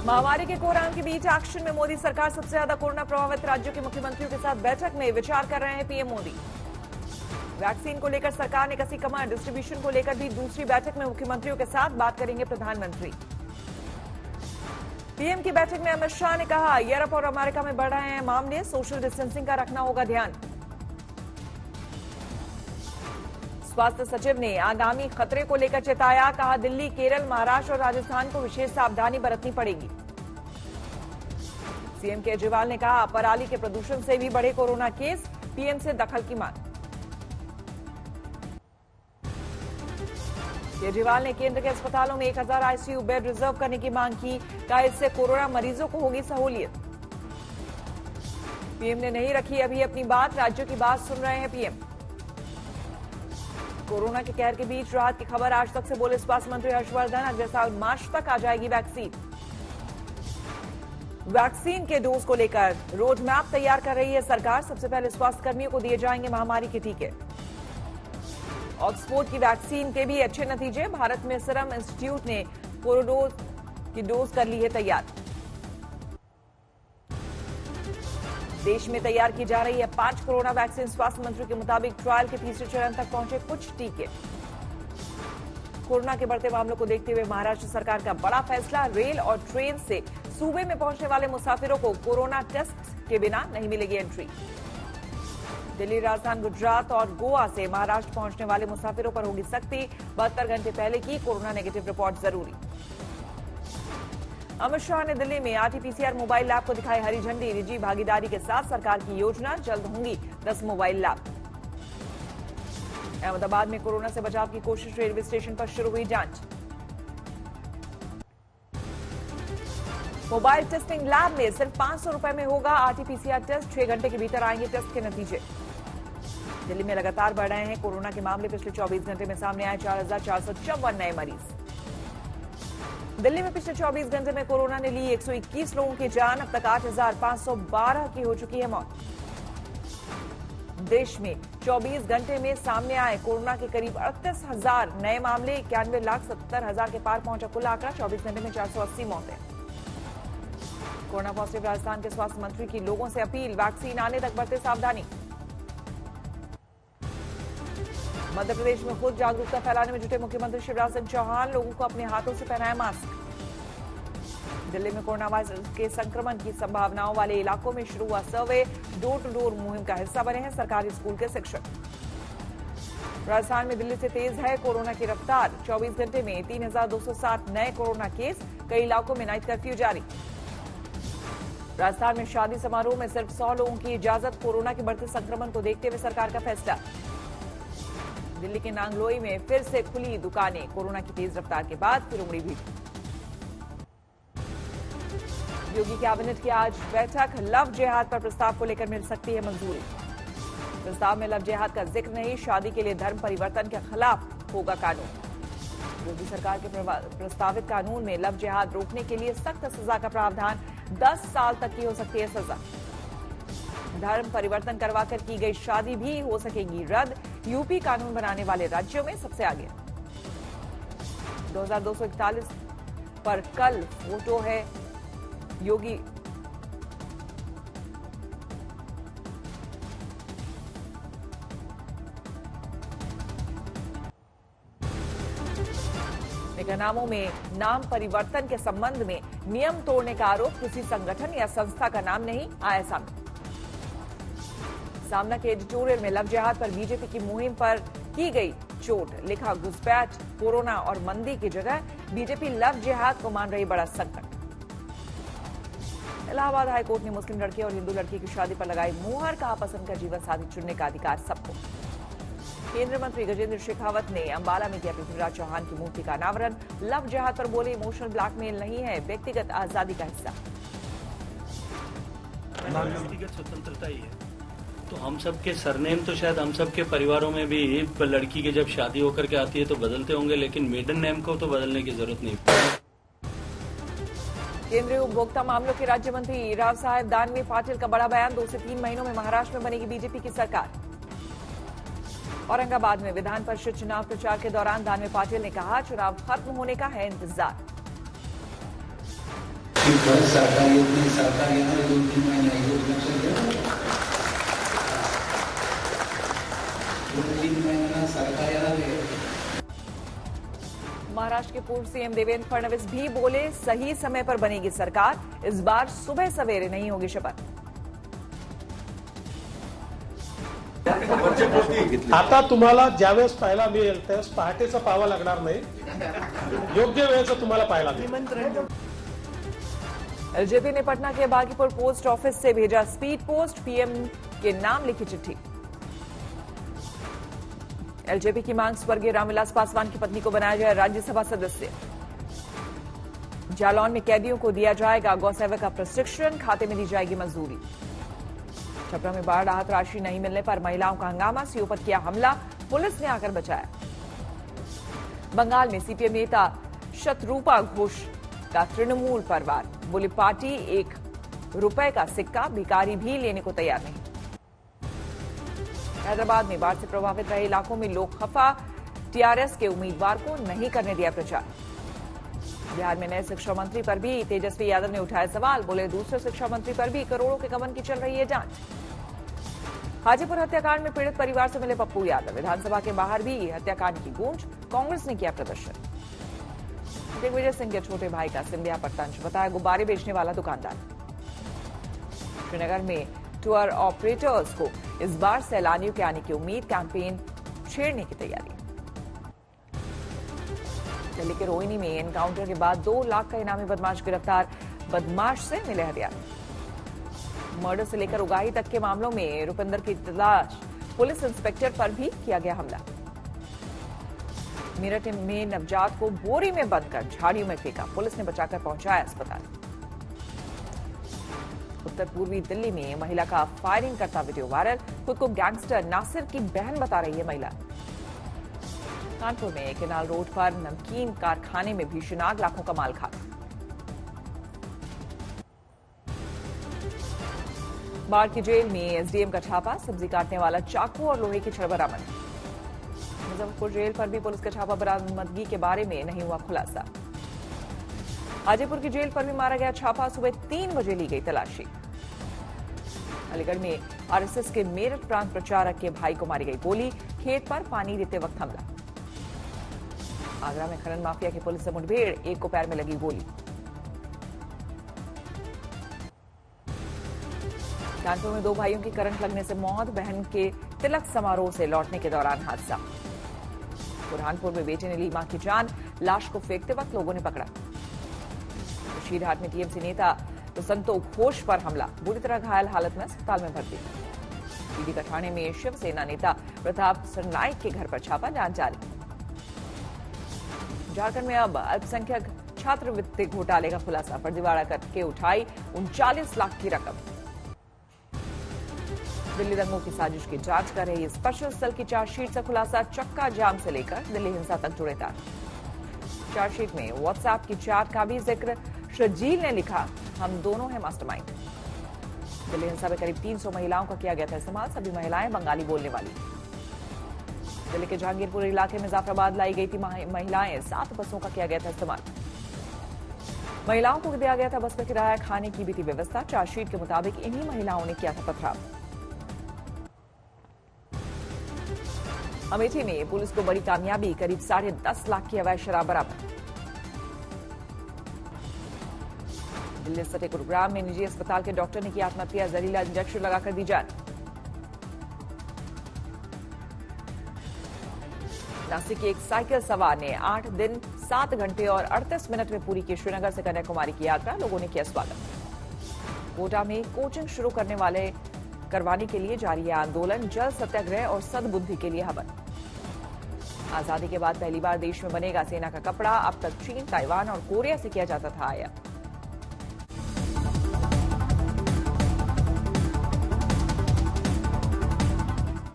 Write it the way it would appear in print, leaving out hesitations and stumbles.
महामारी के कोरोना के बीच एक्शन में मोदी सरकार सबसे ज्यादा कोरोना प्रभावित राज्यों के मुख्यमंत्रियों के साथ बैठक में विचार कर रहे हैं पीएम मोदी। वैक्सीन को लेकर सरकार ने कसी कमर, डिस्ट्रीब्यूशन को लेकर भी दूसरी बैठक में मुख्यमंत्रियों के साथ बात करेंगे प्रधानमंत्री। पीएम की बैठक में अमित शाह ने कहा, यूरोप और अमेरिका में बढ़ रहे हैं मामले, सोशल डिस्टेंसिंग का रखना होगा ध्यान। स्वास्थ्य सचिव ने आगामी खतरे को लेकर चेताया, कहा दिल्ली, केरल, महाराष्ट्र और राजस्थान को विशेष सावधानी बरतनी पड़ेगी। सीएम केजरीवाल ने कहा, पराली के प्रदूषण से भी बढ़े कोरोना केस, पीएम से दखल की मांग। केजरीवाल ने केंद्र के अस्पतालों में 1000 आईसीयू बेड रिजर्व करने की मांग की, कहा इससे कोरोना मरीजों को होगी सहूलियत। पीएम ने नहीं रखी अभी अपनी बात, राज्यों की बात सुन रहे हैं पीएम। कोरोना के कहर के बीच राहत की खबर, आज तक से बोले स्वास्थ्य मंत्री हर्षवर्धन, अगले साल मार्च तक आ जाएगी वैक्सीन। वैक्सीन के डोज को लेकर रोड मैप तैयार कर रही है सरकार, सबसे पहले स्वास्थ्य कर्मियों को दिए जाएंगे महामारी के टीके। ऑक्सफोर्ड की वैक्सीन के भी अच्छे नतीजे, भारत में सीरम इंस्टीट्यूट ने कोरोडोज की डोज कर ली है तैयार। देश में तैयार की जा रही है 5 कोरोना वैक्सीन, स्वास्थ्य मंत्री के मुताबिक ट्रायल के तीसरे चरण तक पहुंचे कुछ टीके। कोरोना के बढ़ते मामलों को देखते हुए महाराष्ट्र सरकार का बड़ा फैसला, रेल और ट्रेन से सूबे में पहुंचने वाले मुसाफिरों को कोरोना टेस्ट के बिना नहीं मिलेगी एंट्री। दिल्ली, राजस्थान, गुजरात और गोवा से महाराष्ट्र पहुंचने वाले मुसाफिरों पर होगी सख्ती, 72 घंटे पहले की कोरोना नेगेटिव रिपोर्ट जरूरी। अमित शाह ने दिल्ली में आरटीपीसीआर मोबाइल लैब को दिखाई हरी झंडी, निजी भागीदारी के साथ सरकार की योजना, जल्द होंगी 10 मोबाइल लैब। अहमदाबाद में कोरोना से बचाव की कोशिश, रेलवे स्टेशन पर शुरू हुई जांच। मोबाइल टेस्टिंग लैब में सिर्फ 500 रुपए में होगा आरटीपीसीआर टेस्ट, 6 घंटे के भीतर आएंगे टेस्ट के नतीजे। दिल्ली में लगातार बढ़ रहे हैं कोरोना के मामले, पिछले 24 घंटे में सामने आए 4454 नए मरीज। दिल्ली में पिछले 24 घंटे में कोरोना ने ली 121 लोगों की जान, अब तक 8512 की हो चुकी है मौत। देश में 24 घंटे में सामने आए कोरोना के करीब 38,000 नए मामले, 91,70,000 के पार पहुंचा कुल आंकड़ा, 24 घंटे में 480 मौतें। कोरोना पॉजिटिव राजस्थान के स्वास्थ्य मंत्री की लोगों से अपील, वैक्सीन आने तक बरते सावधानी। मध्य प्रदेश में खुद जागरूकता फैलाने में जुटे मुख्यमंत्री शिवराज सिंह चौहान, लोगों को अपने हाथों से पहनाया मास्क। दिल्ली में कोरोना वायरस के संक्रमण की संभावनाओं वाले इलाकों में शुरू हुआ सर्वे, डोर टू डोर मुहिम का हिस्सा बने हैं सरकारी स्कूल के शिक्षक। राजस्थान में दिल्ली से तेज है कोरोना की रफ्तार, 24 घंटे में 3260 नए कोरोना केस, कई इलाकों में नाइट कर्फ्यू जारी। राजस्थान में शादी समारोह में सिर्फ 100 लोगों की इजाजत, कोरोना के बढ़ते संक्रमण को देखते हुए सरकार का फैसला। दिल्ली के नांगलोई में फिर से खुली दुकानें, कोरोना की तेज रफ्तार के बाद फिर उमड़ी भीड़। योगी कैबिनेट की आज बैठक, लव जिहाद पर प्रस्ताव को लेकर मिल सकती है मंजूरी। प्रस्ताव में लव जिहाद का जिक्र नहीं, शादी के लिए धर्म परिवर्तन के खिलाफ होगा कानून। योगी सरकार के प्रस्तावित कानून में लव जिहाद रोकने के लिए सख्त सजा का प्रावधान, 10 साल तक की हो सकती है सजा। धर्म परिवर्तन करवाकर की गई शादी भी हो सकेगी रद्द, यूपी कानून बनाने वाले राज्यों में सबसे आगे। 2241 पर कल फोटो है योगी। नामों में नाम परिवर्तन के संबंध में नियम तोड़ने का आरोप, किसी संगठन या संस्था का नाम नहीं आया सामने। सामना के एडिटोरियल में लव जिहाद पर बीजेपी की मुहिम पर की गई चोट, लिखा घुसपैठ, कोरोना और मंदी की जगह बीजेपी लव जिहाद को मान रही बड़ा संकट। इलाहाबाद हाईकोर्ट ने मुस्लिम लड़के और हिंदू लड़की की शादी पर लगाई मुहर, कहा पसंद का जीवन साथी चुनने का अधिकार सबको। केंद्रीय मंत्री गजेंद्र शेखावत ने अंबाला में किया पृथ्वीराज चौहान की मूर्ति का अनावरण, लव जिहाद पर बोले इमोशनल ब्लैकमेल नहीं है, व्यक्तिगत आजादी का हिस्सा। व्यक्तिगत स्वतंत्रता ही है, तो हम सब के सरनेम तो शायद हम सब के परिवारों में भी लड़की की जब शादी होकर के आती है तो बदलते होंगे, लेकिन मेडन नेम को तो बदलने की जरूरत नहीं। केंद्रीय उपभोक्ता मामलों के राज्य मंत्री राव साहेब दानवे पाटिल का बड़ा बयान, 2 से 3 महीनों में महाराष्ट्र में बनेगी बीजेपी की सरकार। औरंगाबाद में विधान परिषद चुनाव प्रचार के दौरान दानवे पाटिल ने कहा, चुनाव खत्म होने का है इंतजार। सरकारी 2-3 महीने इलेक्शन 2-3 महीना सरकारी महाराष्ट्र के पूर्व सीएम देवेंद्र फडणवीस भी बोले, सही समय पर बनेगी सरकार, इस बार सुबह सवेरे नहीं होगी शपथ। आता तुम्हाला ज्यावेळेस पाहायला मिळेल त्यावेळेस पहाटेचा पाहावा लागणार नाही, योग्य वेळेचं तुम्हाला पाहायला मिळेल। एलजेपी ने पटना के बागीपुर पोस्ट ऑफिस से भेजा स्पीड पोस्ट, पीएम के नाम लिखी चिट्ठी। एलजेपी की मांग, स्वर्गीय रामविलास पासवान की पत्नी को बनाया जाए राज्यसभा सदस्य। जालौन में कैदियों को दिया जाएगा गौसेवक का प्रशिक्षण, खाते में दी जाएगी मजदूरी। छपरा में बाढ़ राहत राशि नहीं मिलने पर महिलाओं का हंगामा, सीओ पर किया हमला, पुलिस ने आकर बचाया। बंगाल में सीपीएम नेता शतरूपा घोष का तृणमूल पर वार, बोली पार्टी 1 रुपए का सिक्का भिखारी भी लेने को तैयार नहीं। हैदराबाद में बाढ़ से प्रभावित रहे इलाकों में लोग खफा, टीआरएस के उम्मीदवार को नहीं करने दिया प्रचार। बिहार में नए शिक्षा मंत्री पर भी तेजस्वी यादव ने उठाए सवाल, बोले दूसरे शिक्षा मंत्री पर भी करोड़ों के गबन की चल रही है जांच। हाजीपुर हत्याकांड में पीड़ित परिवार से मिले पप्पू यादव, विधानसभा के बाहर भी हत्याकांड की गूंज, कांग्रेस ने किया प्रदर्शन। दिग्विजय सिंह के छोटे भाई का सिंधिया पर तंज, बताया गुब्बारे बेचने वाला दुकानदार। श्रीनगर में टूर ऑपरेटर्स को इस बार सैलानियों के आने की उम्मीद, कैंपेन छेड़ने की तैयारी। दिल्ली के रोहिणी में एनकाउंटर के बाद 2 लाख का इनामी बदमाश गिरफ्तार, बदमाश से मिले हथियार। मर्डर से लेकर उगाही तक के मामलों में रुपिंदर की तलाश, पुलिस इंस्पेक्टर पर भी किया गया हमला। मेरठ में नवजात को बोरी में बंद कर झाड़ियों में फेंका, पुलिस ने बचाकर पहुंचाया अस्पताल। उत्तर पूर्वी दिल्ली में महिला का फायरिंग करता वीडियो वायरल, खुद को गैंगस्टर नासिर की बहन बता रही है महिला। कानपुर में केनाल रोड पर नमकीन कारखाने में भीषण आग, लाखों का माल खाक। बाढ़ की जेल में एसडीएम का छापा, सब्जी काटने वाला चाकू और लोहे की छड़ बरामद। मुजफ्फरपुर जेल पर भी पुलिस का छापा, बरामदगी के बारे में नहीं हुआ खुलासा। हाजीपुर की जेल पर भी मारा गया छापा, सुबह 3 बजे ली गई तलाशी। अलीगढ़ में आरएसएस के मेरठ प्रांत प्रचारक के भाई को मारी गई गोली, खेत पर पानी देते वक्त हमला। आगरा में खनन माफिया की पुलिस से मुठभेड़, एक को पैर में लगी गोली। कानपुर में 2 भाइयों की करंट लगने से मौत, बहन के तिलक समारोह से लौटने के दौरान हादसा। बुरहानपुर में बेटे ने ली मां की जान, लाश को फेंकते वक्त लोगों ने पकड़ा। बशीरहाट में टीएमसी नेता संतोष घोष पर हमला, बुरी तरह घायल हालत में अस्पताल में भर्ती। ईडी का ठाणे में शिवसेना नेता प्रताप सरनाइक के घर पर छापा, जांच जारी। झारखंड में अब अल्पसंख्यक छात्रवृत्ति घोटाले का खुलासा, फर्जीवाड़ा करके उठाई 39 लाख की रकम। दिल्ली दंगों की साजिश की जांच कर रही स्पेशल सेल की चार्जशीट से खुलासा, चक्का जाम से लेकर दिल्ली हिंसा तक जुड़े तार। चार्जशीट में व्हाट्सएप की चैट का भी जिक्र, शर्जील ने लिखा, हम दोनों हैं मास्टरमाइंड। दिल्ली हिंसा में करीब 300 महिलाओं का किया गया था इस्तेमाल, सभी महिलाएं बंगाली बोलने वाली। दिल्ली के जहांगीरपुर इलाके में जाफराबाद लाई गई थी महिलाएं, 7 बसों का किया गया था इस्तेमाल। महिलाओं को दिया गया था बस में किराया, खाने की भी थी व्यवस्था। चार्जशीट के मुताबिक इन्हीं महिलाओं ने किया था पथराव। अमेठी में पुलिस को बड़ी कामयाबी, करीब 10.5 लाख की अवैध शराब बरामद। दिल्ली सटे गुरुग्राम में निजी अस्पताल के डॉक्टर ने की आत्महत्या, जहरीला इंजेक्शन लगाकर दी जान। नासिक की एक साइकिल सवार ने 8 दिन 7 घंटे और 38 मिनट में पूरी की श्रीनगर से कन्याकुमारी की यात्रा, लोगों ने किया स्वागत। कोटा में कोचिंग शुरू करवाने के लिए जारी है आंदोलन, जल सत्याग्रह और सद्बुद्धि के लिए हवन। आजादी के बाद पहली बार देश में बनेगा सेना का कपड़ा, अब तक चीन, ताइवान और कोरिया से किया जाता था आयात।